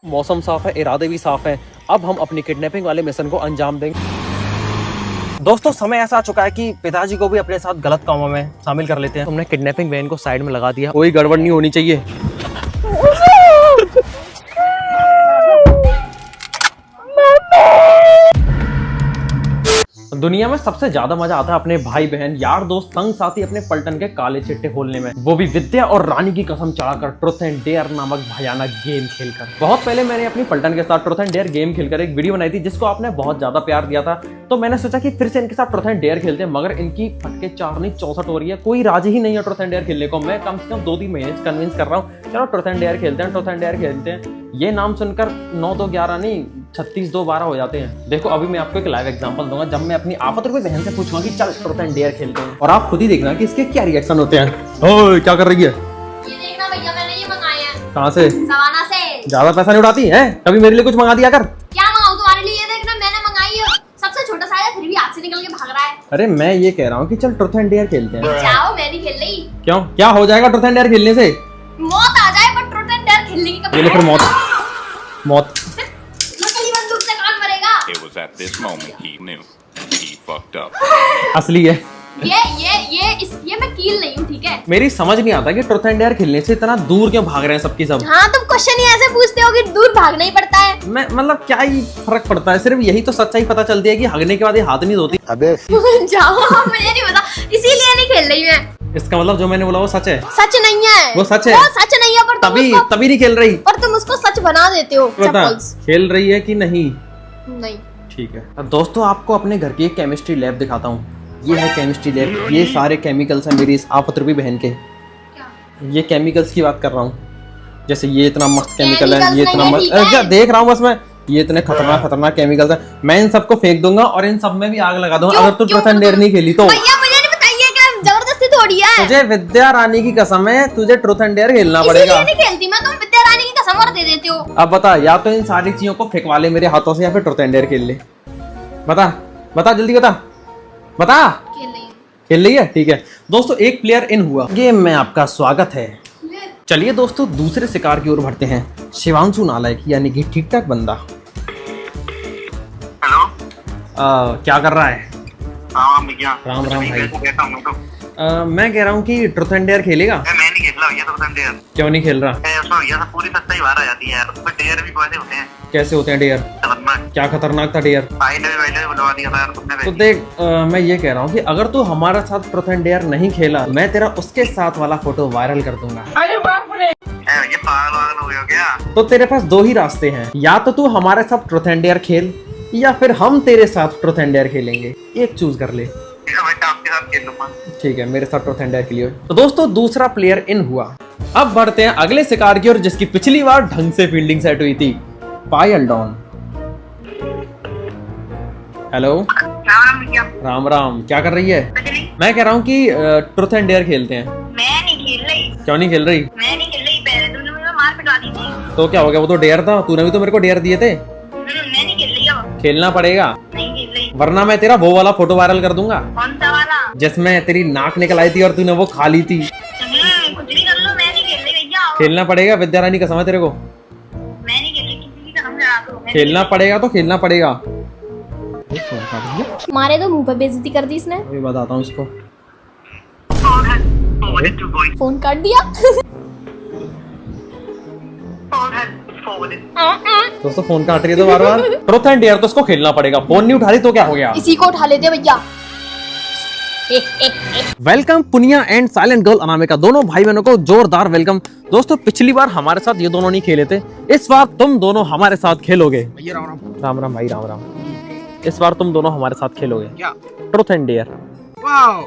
मौसम साफ है, इरादे भी साफ हैं। अब हम अपनी किडनैपिंग वाले मिशन को अंजाम देंगे। दोस्तों समय ऐसा आ चुका है कि पिताजी को भी अपने साथ गलत कामों में शामिल कर लेते हैं। हमने किडनैपिंग वैन को साइड में लगा दिया, कोई गड़बड़ नहीं होनी चाहिए। दुनिया में सबसे ज्यादा मजा आता है अपने भाई बहन यार दोस्त संग साथी अपने पलटन के काले चिट्टे खोलने में, वो भी विद्या और रानी की कसम चढ़ाकर ट्रुथ एंड डेयर नामक भयानक गेम खेलकर। बहुत पहले मैंने अपनी पलटन के साथ ट्रुथ एंड डेयर गेम खेलकर एक वीडियो बनाई थी जिसको आपने बहुत ज्यादा प्यार दिया था। तो मैंने सोचा कि फिर से इनके साथ ट्रुथ एंड डेयर खेलते हैं, मगर इनकी फटके 4 नहीं 64 हो रही है, कोई राजी ही नहीं है ट्रुथ एंड डेयर खेलने को। मैं कम से कम 2-3 महीने से कन्विंस कर रहा हूँ चलो ट्रुथ एंड डेयर खेलते हैं, ट्रुथ एंड डेयर खेलते हैं। ये नाम सुनकर 9-2-11 नहीं 36-2-12 हो जाते हैं। देखो अभी मैं आपको एक लाइव एग्जांपल दूंगा जब मैं अपनी आफत रुपए बहन से पूछूंगा कि चल ट्रुथ एंड डेयर खेलते हैं, और आप खुद ही देखना कि इसके क्या रिएक्शन होते हैं। ओए क्या कर रही है? ये देखना भैया मैंने ये मंगाए हैं। कहाँ से? सवाना से। ज्यादा पैसा नहीं उड़ाती है, कभी मेरे लिए कुछ मंगा दिया कर। क्या मंगाऊं तुम्हारे लिए? ये देखना मैंने मंगाई है, सबसे छोटा साइज है फिर भी हाथ से निकल के भाग रहा है। अरे मैं ये कह रहा हूँ कि चल ट्रुथ एंड डेयर खेलते हैं। जाओ मैं नहीं खेल रही। क्यों, क्या हो जाएगा ट्रुथ एंड डेयर खेलने से? मौत आ जाए पर ट्रुथ एंड डेयर खेलने की कभी। ये ले फिर मौत मौत। नकली बंदूक से कौन मरेगा? It was at this moment he knew he fucked up. असली है ये मैं कील नहीं हूँ, ठीक है? मेरी समझ नहीं आता कि ट्रुथ एंड डेयर खेलने से इतना दूर क्यों भाग रहे हैं सबकी सब। हाँ तुम क्वेश्चन ही ऐसे पूछते हो कि दूर भागना ही पड़ता है। मैं मतलब क्या ही फर्क पड़ता है, सिर्फ यही तो सच्चाई पता चलती है कि हगने के बाद ये हाथ नहीं धोती। अबे जाओ मुझे नहीं पता, इसीलिए नहीं खेल रही मैं। इसका मतलब जो मैंने बोला वो सच है? सच नहीं है वो सच है? वो सच नहीं है पर तभी नहीं खेल रही। पर तुम उसको सच बना देते हो। बता खेल रही है कि नहीं? नहीं। ठीक है अब दोस्तों आपको अपने घर की एक केमिस्ट्री लैब दिखाता हूँ। ये है केमिस्ट्री लैब, ये सारे केमिकल्स हैं मेरी इस आफत रूपी बहन के। क्या? ये केमिकल्स की बात कर रहा हूँ, जैसे ये इतना मस्त केमिकल है, ये इतना नहीं है, मस्त, ठीक है। क्या देख रहा हूँ बस मैं, ये इतने खतरनाक केमिकल्स है। मैं इन सबको फेंक दूंगा और इन सब में भी आग लगा दूंगा अगर तू ट्रुथ एंड डेयर नहीं खेली तो। भैया मुझे नहीं बताइए कि जबरदस्ती थोड़ी है। तुझे विद्या रानी की कसम है, तुझे ट्रुथ एंड डेयर खेलना इसीलिए पड़ेगा। नहीं खेलती मैं, तुम विद्या रानी की कसम और दे देते हो। अब बता, या तो इन सारी चीजों को फेंकवा ले मेरे हाथों से या फिर ट्रुथ एंड डेयर खेल ले। बता बता जल्दी बता बता। खेल रही हूँ। खेल रही है? ठीक है दोस्तों एक प्लेयर इन हुआ, गेम में आपका स्वागत है। चलिए दोस्तों दूसरे शिकार की ओर बढ़ते हैं। शिवांशु नालायक यानी कि ठीक ठाक बंदा। हेलो। क्या कर रहा है? हाँ भैया। राम राम भाई। कैसा हूँ तो? मैं कह रहा हूँ कि ट्रुथ एंड डेयर खेलेगा? मैं नहीं खेल रहा भैया ट्रुथ एंड डेयर। क्यों नहीं खेल रहा? उसमें भैया सब पूरी सच्चाई बाहर आ जाती है यार। उसमें डेयर भी कैसे होते हैं? कैसे होते हैं डेयर? खतरनाक। क्या खतरनाक था डेयर? फाइल भी बुलवा दिया था यार तुमने। तो देख मैं ये कह रहा हूँ कि अगर तू हमारे साथ ट्रुथ एंड डेयर नहीं खेला मैं तेरा उसके साथ वाला फोटो वायरल कर दूंगा। ये पागल हो गया क्या? तो तेरे पास 2 ही रास्ते हैं, या तो तू हमारे साथ ट्रुथ एंड डेयर खेल या फिर हम तेरे साथ ट्रुथ एंड डेयर खेलेंगे, एक चूज कर ले। मैं आपके साथ खेल लूंगा। ठीक है मेरे साथ ट्रुथ एंड डेयर के लिए। तो दोस्तों दूसरा प्लेयर इन हुआ। अब बढ़ते हैं अगले शिकार की ओर जिसकी पिछली बार ढंग से फील्डिंग सेट हुई थी। पायल डॉन। हेलो। राम राम, क्या कर रही है? मैं कह रहा हूँ कि ट्रुथ एंड डेयर खेलते हैं। मैं नहीं खेल रही। क्यों नहीं खेल रही? मैं नहीं खेल रही, पहले तुमने मुझे मार पिटवा दी थी। तो क्या हो गया, वो तो डेयर था, तूने भी तो मेरे को डेयर दिए थे। मैं नहीं खेल रही अब। खेलना पड़ेगा, नहीं खेल रही। वरना मैं तेरा वो वाला फोटो वायरल कर दूंगा कौन सा वाला? जिसमें तेरी नाक निकल आई थी और तूने वो खा ली थी। कुछ भी कर लो, मैं नहीं खेल रही भैया। खेलना पड़ेगा, विद्या रानी का समय तेरे को। मैं नहीं खेल रही, किसी की कसम लगा दो। खेलना पड़ेगा तो खेलना पड़ेगा। मारे तो मुंह पे बेइज्जती कर दी इसने। अभी बताता हूँ इसको। फोन काट दिया। दोस्तों फोन काट रही है तो बार बार। ट्रुथ एंड डेयर तो उसको खेलना पड़ेगा, फोन नहीं उठा रही तो क्या हो गया? इसी को उठा लेते भैया। Welcome Punia and silent girl Anamika, दोनों भाई बहनों को जोरदार वेलकम। दोस्तों पिछली बार हमारे साथ ये दोनों नहीं खेले थे, इस बार तुम दोनों हमारे साथ खेलोगे। राम राम भाई, राम राम। इस बार तुम दोनों हमारे साथ खेलोगे ट्रुथ एंड डेयर। वाह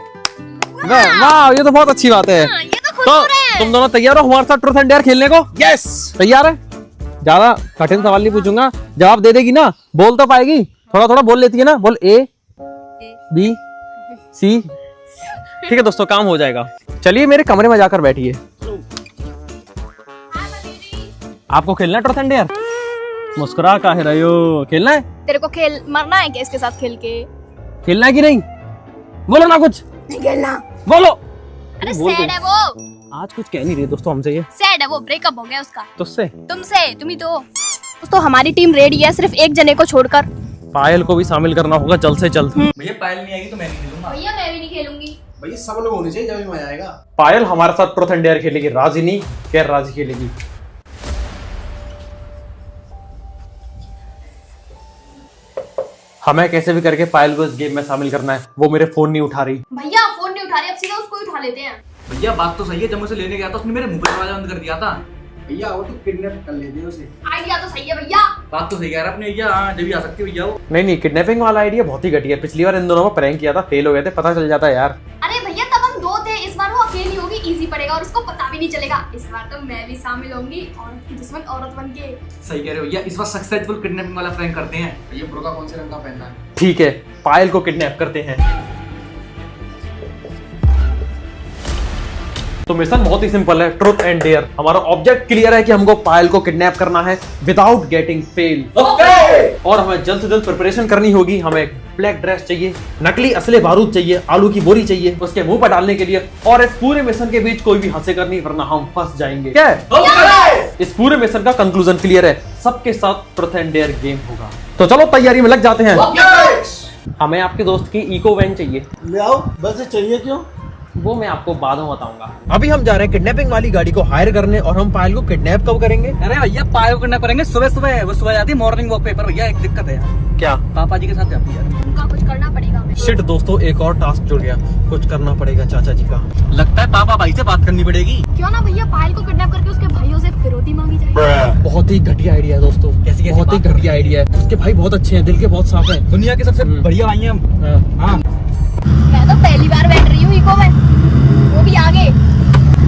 ये तो बहुत अच्छी बात है। ये तो खुश तो हो रहे हैं। तुम दोनों तैयार हो हमारे साथ ट्रुथ एंड डेयर खेलने को? यस तैयार है। ज्यादा कठिन सवाल नहीं पूछूंगा, जवाब दे देगी ना? बोल तो पाएगी? थोड़ा थोड़ा बोल लेती है ना? बोल A B C। ठीक है दोस्तों काम हो जाएगा। चलिए मेरे कमरे में जाकर बैठिए। आपको खेलना है ट्रुथ एंड डेयर? मुस्कुरा काहे रहे हो? खेलना है? तेरे को खेल मरना है क्या इसके साथ खेल के? खेलना है कि नहीं? बोलो ना कुछ। नहीं खेलना। बोलो। अरे बोल सैड दो। है वो। आज कुछ कह नहीं रही दोस्तों हमसे ये। सैड है वो, ब्रेकअप हो गया उसका। तुझसे? तुमसे, तुम ही तो। तो हमारी टीम रेडी है, सिर्फ एक जने को छोड़कर। पायल को भी शामिल करना होगा जल्द से जल्द। भैया पायल नहीं आएगी तो मैं नहीं खेलूंगा। भैया मैं भी नहीं खेलूंगी। भैया सब लोग होने चाहिए, जब भी मजा आएगा। पायल हमारे साथ ट्रुथ एंड डेयर खेलेगी, राजी नहीं, गैर राजी खेलेगी। हमें कैसे भी करके पायल को इस गेम में शामिल करना है। वो मेरे फोन नहीं उठा रही। भैया फोन नहीं उठा रहे, अब सीधा उसको ही उठा लेते हैं। भैया बात तो सही है, जब मैं उसे लेने गया था उसने मेरे मुंह पे दरवाजा बंद कर दिया था। भैया वो तो किडनैप कर लेते हैं उसे। आइडिया तो सही है भैया। बात तो सही कह रहा अपने भैया। हाँ जब भी आ सकते भैया वो। नहीं, किडनैपिंग वाला आइडिया बहुत ही घटिया है। पिछली बार इन दोनों को प्रैंक किया था, फेल हो गए थे, पता चल जाता है यार। अरे भैया तब हम 2 थे, इस बार वो अकेली होगी, इजी पड़ेगा और उसको पता भी नहीं चलेगा। इस बार तो मैं भी शामिल होंगी, औरत की दुश्मन औरत बन के। सही कह रहे हो भैया, इस बार सक्सेसफुल किडनैपिंग वाला प्रैंक करते हैं। भैया बुर्का कौन से रंग का पहनना है? ठीक है, पायल को किडनैप करते हैं। तो मिशन बहुत ही सिंपल है, ट्रुथ एंड डेयर। हमारा ऑब्जेक्ट क्लियर है कि हमको पायल को किडनैप करना है विदाउट गेटिंग फेल। और हमें जल्द से जल्द प्रिपरेशन करनी होगी। हमें ब्लैक ड्रेस चाहिए, नकली असले बारूद चाहिए, आलू की बोरी चाहिए उसके मुंह पर डालने के लिए, और इस पूरे मिशन के बीच कोई भी हंसेगा नहीं वरना हम फंस जाएंगे। क्या है? इस पूरे मिशन का कंक्लूजन क्लियर है, सबके साथ ट्रुथ एंड डेयर गेम होगा। तो चलो तैयारी में लग जाते हैं। हमें आपके दोस्त की इको वैन चाहिए। ले आओ, बस चाहिए क्यों? वो मैं आपको बाद में बताऊंगा। अभी हम जा रहे हैं किडनैपिंग वाली गाड़ी को हायर करने, और हम पायल को किडनैप कब करेंगे? अरे भैया पायल को किडनैप करेंगे सुबह सुबह। वो सुबह जाती है मॉर्निंग वॉक पे। पर भैया एक दिक्कत है यार। क्या? पापा जी के साथ जाती है यार। उनका कुछ करना पड़ेगा हमें। शिट दोस्तों, एक और टास्क जुड़ गया, कुछ करना पड़ेगा चाचा जी का। लगता है पापा भाई से बात करनी पड़ेगी। क्यों ना भैया पायल को किडनैप करके उसके भाइयों से फिरौती मांगी जाए। बहुत ही घटिया आइडिया है दोस्तों। कैसी बहुत ही बात कर घटिया आइडिया है। उसके भाई बहुत अच्छे हैं, दिल के बहुत साफ हैं। दुनिया के सबसे बढ़िया भाई हैं हम। हाँ मैं तो पहली बार बैठ रही हूँ इको में, वो भी आगे।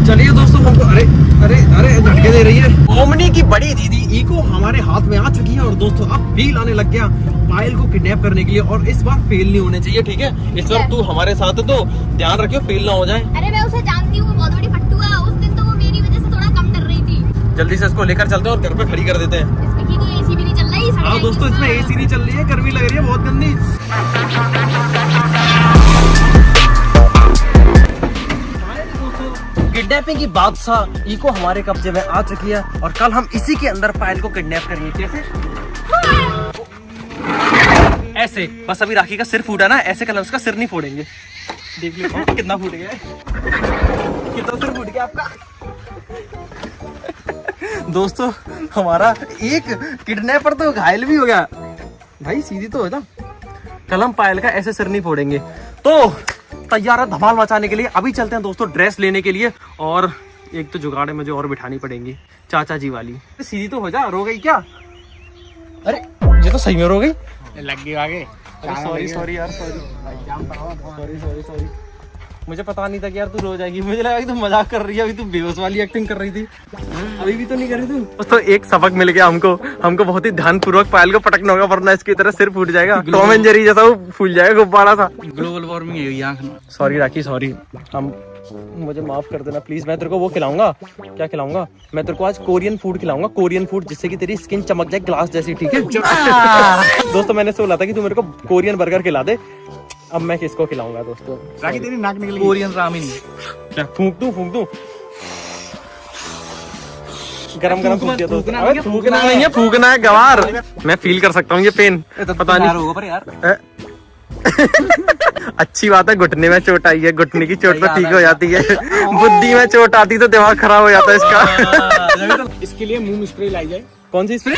चलिए दोस्तों, हमको अरे अरे अरे झटके दे रही है। ओमनी की बड़ी दीदी इको हमारे हाथ में आ चुकी है, और दोस्तों अब फील आने लग गया पायल को किडनैप करने के लिए। और इस बार फेल नहीं होने चाहिए, ठीक है? इस बार तू हमारे साथ है तो ध्यान रखियो, फेल ना हो जाए। अरे मैं उसे जानती हूँ, वो बहुत बड़ी फट्टू है। उस दिन तो वो मेरी वजह से थोड़ा कम डर रही थी। जल्दी से इसको लेकर चलते हैं और घर पे खड़ी कर देते हैं। इसमें की तो एसी भी नहीं चल रही। हाँ दोस्तों, इसमें एसी नहीं चल रही है, गर्मी लग रही है बहुत गंदी। किडनैपिंग की बादशाह इको हमारे कब्जे में आ चुकी है, और कल हम इसी के अंदर पायल को किडनैप करेंगे। कैसे? ऐसे। बस अभी राखी का सिर फूटा ना, ऐसे कल उसका सिर नहीं फोड़ेंगे। देख लो कितना फूट गया है। कितना सिर फूट गया आपका? दोस्तों हमारा एक किडनैपर तो घायल भी हो गया। भाई सीधी तो है ना, कल हम पायल का ऐसे सिर नहीं फोड़ेंगे। तो तैयार है धमाल मचाने के लिए। अभी चलते हैं दोस्तों ड्रेस लेने के लिए, और एक तो जुगाड़ है मुझे और बिठानी पड़ेगी, चाचा जी वाली। सीधी तो हो जा, रो गई क्या? अरे ये तो सही में रो गई। लग गई आगे। सॉरी यार, सॉरी। मुझे पता नहीं था कि यार तू रो जाएगी। मुझे लगा कि तू मजाक कर रही है, अभी तू बेहोश वाली एक्टिंग कर रही थी। अभी भी तो नहीं कर रही तू। तो एक सबक मिल गया हमको बहुत ही ध्यानपूर्वक पायल को पटकना होगा, वरना इसकी तरह सिर फूट जाएगा। टॉम एंड जेरी जैसा वो फूल जाएगा गुब्बारा सा। ग्लोबल वार्मिंग है ये आँख में। सॉरी राखी, सॉरी। हम मुझे माफ कर देना प्लीज। मैं तेरे को वो खिलाऊंगा। क्या खिलाऊंगा? मैं तेरे को आज कोरियन फूड खिलाऊंगा, कोरियन फूड, जिससे कि तेरी स्किन चमक जाए ग्लास जैसी, ठीक है? दोस्तों मैंने से बोला था कि तू मेरे को कोरियन बर्गर खिला दे। अब मैं किसको खिलाऊंगा दोस्तों? राखी तेरी नाक निकल गई। Korean ramen. फूंक दूं गरम फूंक दिया दोस्तों। अबे फूंकना नहीं है, फूंकना है गवार। मैं फील कर सकता हूँ ये पेन। पता नहीं होगा पर यार। अच्छी बात है, घुटने में चोट आई है, घुटने की चोट तो ठीक हो जाती है। बुद्धि में चोट आती तो दिमाग खराब हो जाता है इसका। इसके लिए मुंह में स्प्रे लाई जाए। कौन सी स्प्रे?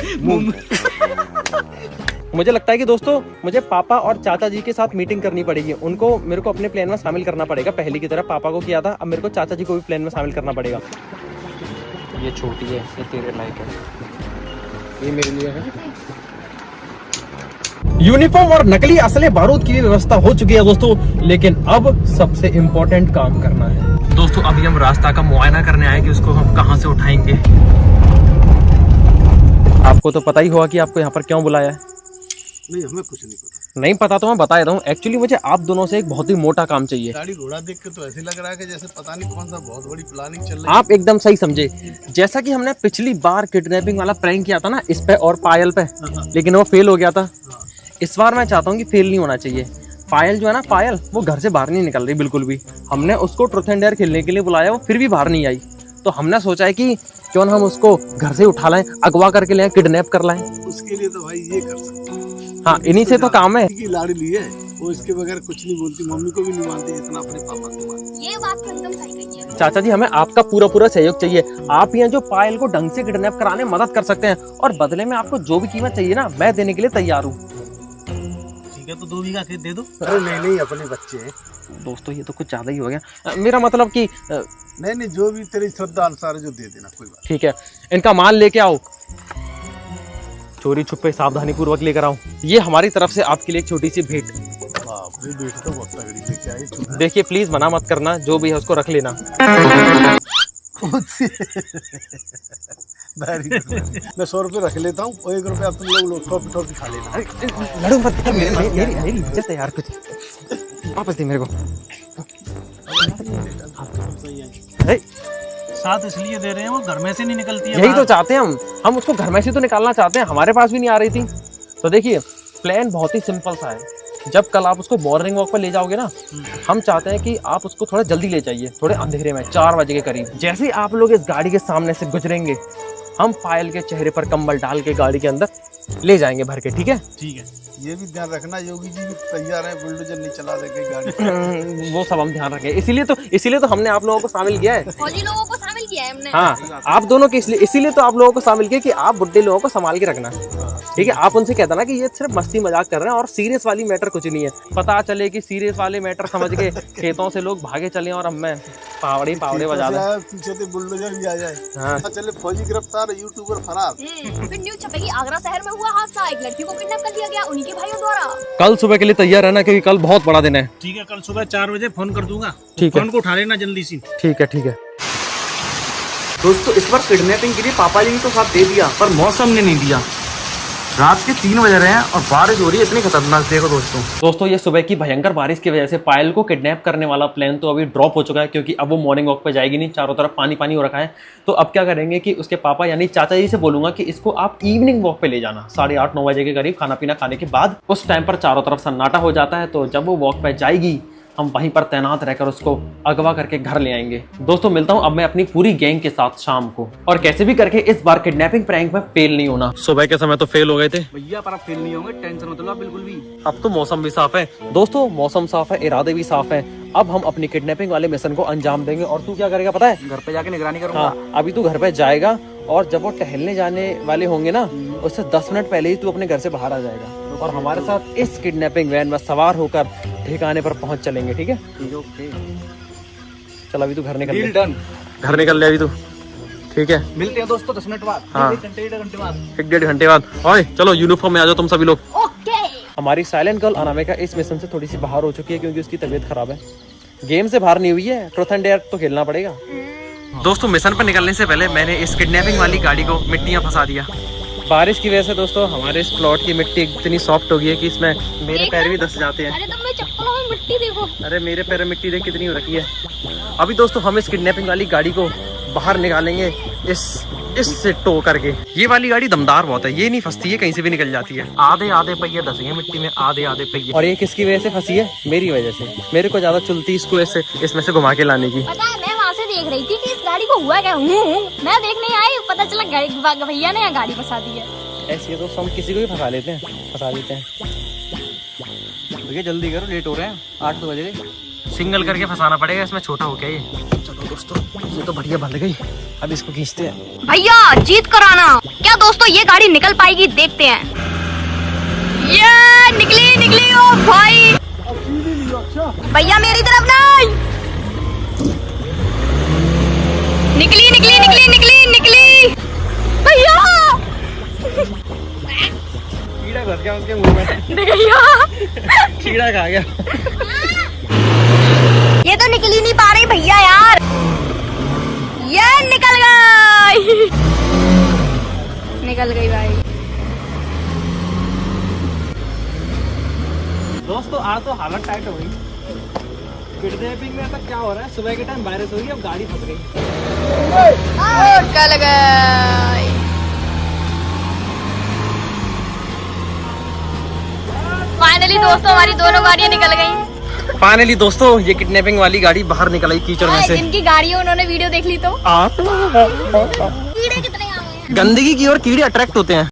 मुझे लगता है कि दोस्तों मुझे पापा और चाचा जी के साथ मीटिंग करनी पड़ेगी। उनको मेरे को अपने प्लान में शामिल करना पड़ेगा। पहले की तरह पापा को किया था, अब मेरे को चाचा जी को भी प्लान में शामिल करना पड़ेगा। ये छोटी है, ये तेरे लायक है, ये मेरे लिए है। यूनिफॉर्म और नकली असले बारूद की भी व्यवस्था हो चुकी है दोस्तों, लेकिन अब सबसे इम्पोर्टेंट काम करना है। दोस्तों अभी हम रास्ता का मुआयना करने आए कि उसको हम कहां से उठाएंगे। आपको तो पता ही होगा कि आपको यहाँ पर क्यों बुलाया है। नहीं, हमें कुछ नहीं पता। नहीं पता तो मैं बता देता हूँ। एक्चुअली मुझे आप दोनों से एक बहुत ही मोटा काम चाहिए। गाड़ी घोड़ा देख के तो ऐसे लग रहा है कि जैसे पता नहीं कौन सा बहुत बड़ी प्लानिंग चल रही है। आप एकदम सही समझे। जैसा कि हमने पिछली बार किडनैपिंग वाला प्रैंक किया था ना, इस पे और पायल पे, लेकिन वो फेल हो गया था। इस बार मैं चाहता हूँ कि फेल नहीं होना चाहिए। पायल जो है ना, पायल वो घर से बाहर नहीं निकल रही बिल्कुल भी। हमने उसको ट्रुथ एंड डेयर खेलने के लिए बुलाया, वो फिर भी बाहर नहीं आई। तो हमने सोचा है कि क्यों ना हम उसको घर से उठा लाएं, अगवा करके ले आएं, किडनैप कर लाएं। उसके लिए तो भाई ये कर सकते हैं। हाँ, इन्हीं से तो काम है। की लाडली है, वो इसके बगैर कुछ नहीं बोलती, मम्मी को भी नहीं मानती जितना अपने पापा को मानती। ये बात तो एकदम सही कही है। चाचा जी, हमें आपका पूरा पूरा सहयोग चाहिए। आप यहाँ जो पायल को ढंग से किडनैप कराने में मदद कर सकते हैं और बदले में आपको जो भी कीमत चाहिए ना, मैं देने के लिए तैयार हूँ। ठीक है, तो 2 बीघा खेत दे दो। अरे नहीं, अपने बच्चे हैं। दोस्तों ये तो कुछ ज्यादा ही हो गया। मेरा मतलब कि नहीं, जो भी तेरी श्रद्धा अनुसार है जो दे देना, कोई बात। ठीक है, इनका माल लेके आओ, चोरी छुपे सावधानी पूर्वक लेकर आओ। ये हमारी तरफ से आपके लिए एक छोटी सी भेंट। बाप रे, बेटी तो बहुत तगड़ी लेके आई छुपा। देखिए प्लीज मना मत करना, जो भी है उसको रख लेना। मैं 100 रुपये रख लेता हूँ और 1 रुपया तुम लोग टॉफी खा लेना। लड़ो मत, मेरी इज्जत है यार, कुछ वापस दे मेरे को। ए, साथ इसलिए दे रहे हैं, वो घर में से नहीं निकलती है। यही तो चाहते हैं हम उसको घर में से तो निकालना चाहते हैं, हमारे पास भी नहीं आ रही थी। तो देखिए प्लान बहुत ही सिंपल सा है। जब कल आप उसको मॉर्निंग वॉक पर ले जाओगे ना, हम चाहते हैं कि आप उसको थोड़ा जल्दी ले जाइए, थोड़े अंधेरे में 4 बजे के करीब। जैसे ही आप लोग इस गाड़ी के सामने से गुजरेंगे, हम पायल के चेहरे पर कंबल डाल के गाड़ी के अंदर ले जाएंगे भर के। ठीक है? ठीक है। ये भी ध्यान रखना, योगी जी भी तैयार है, बुलडोजर नहीं चला देंगे गाड़ी। वो सब हम ध्यान रखें, इसीलिए तो हमने आप लोगों को शामिल किया है। फौजी लोगों को शामिल किया है हमने। हाँ, आप दोनों के इसीलिए तो आप लोगों को शामिल किया कि आप बुड्ढे लोगों को संभाल के रखना। ठीक है? आप उनसे कहता ना कि ये सिर्फ मस्ती मजाक कर रहे हैं और सीरियस वाली मैटर कुछ नहीं है। पता चले कि सीरियस वाले मैटर समझ के खेतों से लोग भागे चले और हम में पावड़े बजा दें, पीछे से बुलडोजर भी आ जाए। हाँ। चले फौजी गिरफ्तार, यूट्यूबर फरार। फिर न्यूज छपेगी, आगरा शहर में हुआ हादसा, एक लड़की को किडनैप कर लिया गया उन्हीं के भाइयों द्वारा। कल सुबह के लिए तैयार रहना क्योंकि कल बहुत बड़ा दिन है। ठीक है, कल सुबह 4 बजे फोन कर दूंगा। ठीक है। फोन को उठा लेना जल्दी सी। ठीक है। दोस्तों इस बार किडनैपिंग के लिए पापा जी ने तो साथ दे दिया, पर मौसम ने नहीं दिया। रात के 3 बज रहे हैं और बारिश हो रही है इतनी खतरनाक। देखो दोस्तों ये सुबह की भयंकर बारिश की वजह से पायल को किडनैप करने वाला प्लान तो अभी ड्रॉप हो चुका है, क्योंकि अब वो मॉर्निंग वॉक पे जाएगी नहीं, चारों तरफ पानी पानी हो रखा है। तो अब क्या करेंगे कि उसके पापा यानी चाचा जी से बोलूंगा कि इसको आप इवनिंग वॉक पे ले जाना, 8:30-9 बजे के करीब, खाना पीना खाने के बाद। उस टाइम पर चारों तरफ सन्नाटा हो जाता है, तो जब वो वॉक पे जाएगी हम वहीं पर तैनात रहकर उसको अगवा करके घर ले आएंगे। दोस्तों मिलता हूं अब मैं अपनी पूरी गैंग के साथ शाम को, और कैसे भी करके इस बार किडनैपिंग प्रैंक में फेल नहीं होना। सुबह के समय तो फेल हो गए थे भैया, पर आप फेल नहीं होंगे, टेंशन मत लो आप बिल्कुल भी। अब तो मौसम भी साफ है। दोस्तों मौसम साफ है, इरादे भी साफ है। अब हम अपनी किडनैपिंग वाले मिशन को अंजाम देंगे। और तू क्या करेगा पता है? घर पे जाके निगरानी करूंगा। हाँ, अभी तू घर पे जाएगा और जब वो टहलने जाने वाले होंगे ना, उससे 10 मिनट पहले ही तू अपने घर से बाहर आ जाएगा और हमारे साथ इस किडनैपिंग वैन में सवार होकर ठिकाने पर पहुंच चलेंगे। ठीक है? ओके। चल अभी तू घर निकल डील ले। डन। घर निकल ले अभी तू। ठीक है? मिलते हैं दोस्तों 10 मिनट बाद। हाँ। 1 घंटे 1.5 घंटे बाद। 1-1.5 घंटे बाद। ओए चलो यूनिफॉर्म में आ जाओ तुम सभी लोग। ओके। हमारी साइलेंट गर्ल अनामिका इस मिशन से थोड़ी सी बाहर हो चुकी है क्योंकि उसकी तबीयत खराब है। गेम से बाहर नहीं हुई है, ट्रूथ एंड डेयर तो खेलना पड़ेगा। दोस्तों मिशन पर निकलने से पहले मैंने इस किडनैपिंग वाली गाड़ी को मिट्टियां फंसा दिया। बारिश की वजह से दोस्तों हमारे इस प्लॉट की मिट्टी इतनी सॉफ्ट हो गई है कि इसमें मेरे पैर भी धंस जाते हैं। अरे तुम मेरे चप्पलों में मिट्टी देखो। अरे मेरे पैर में मिट्टी देख कितनी हो रखी है। अभी दोस्तों हम इस किडनैपिंग वाली गाड़ी को बाहर निकालेंगे इससे टो करके। ये वाली गाड़ी दमदार बहुत है, ये नहीं फंसती है, कहीं से भी निकल जाती है। आधे पहिए धसे हैं मिट्टी में, आधे पहिए। और ये किसकी वजह से फंसी है? मेरी वजह से। मेरे को ज्यादा चुलती इसको ऐसे इसमें से घुमा के लाने की। पता है मैं वहाँ से देख रही थी कि इस गाड़ी को हुआ क्या। मैं देखने आई, पता चला भैया ने यहाँ गाड़ी फंसा दी है। ऐसे तो हम किसी को भी फंसा लेते हैं। भैया जल्दी करो, लेट हो रहे हैं, 8 बज गए। सिंगल करके फंसाना पड़ेगा, इसमें छोटा हो क्या ये। चलो दोस्तों ये तो बढ़िया बंध गई, अब इसको खींचते हैं। भैया जीत कर आना। क्या दोस्तों ये गाड़ी निकल पाएगी? देखते हैं। ये निकली ओ भाई। भैया मेरी तरफ नहीं। निकली भैया। कीड़ा घुस गया उनके मुंह में। भैया कीड़ा खा गया। ये तो निकल ही नहीं पा रही भैया यार। ये निकल गई भाई। दोस्तों आज तो हालत टाइट हो गई। किडनैपिंग में ऐसा क्या हो रहा है? सुबह के टाइम बारिश हो रही है, अब गाड़ी फंस गई। निकल गई। फाइनली दोस्तों हमारी दोनों गाड़ियां निकल गई। फाइनली दोस्तों ये किडनैपिंग वाली गाड़ी बाहर निकल आई कीचड़ में से। जिनकी गाड़ी है उन्होंने वीडियो देख ली तो कीड़े कितने आ गए हैं। गंदगी की ओर कीड़े अट्रैक्ट होते हैं।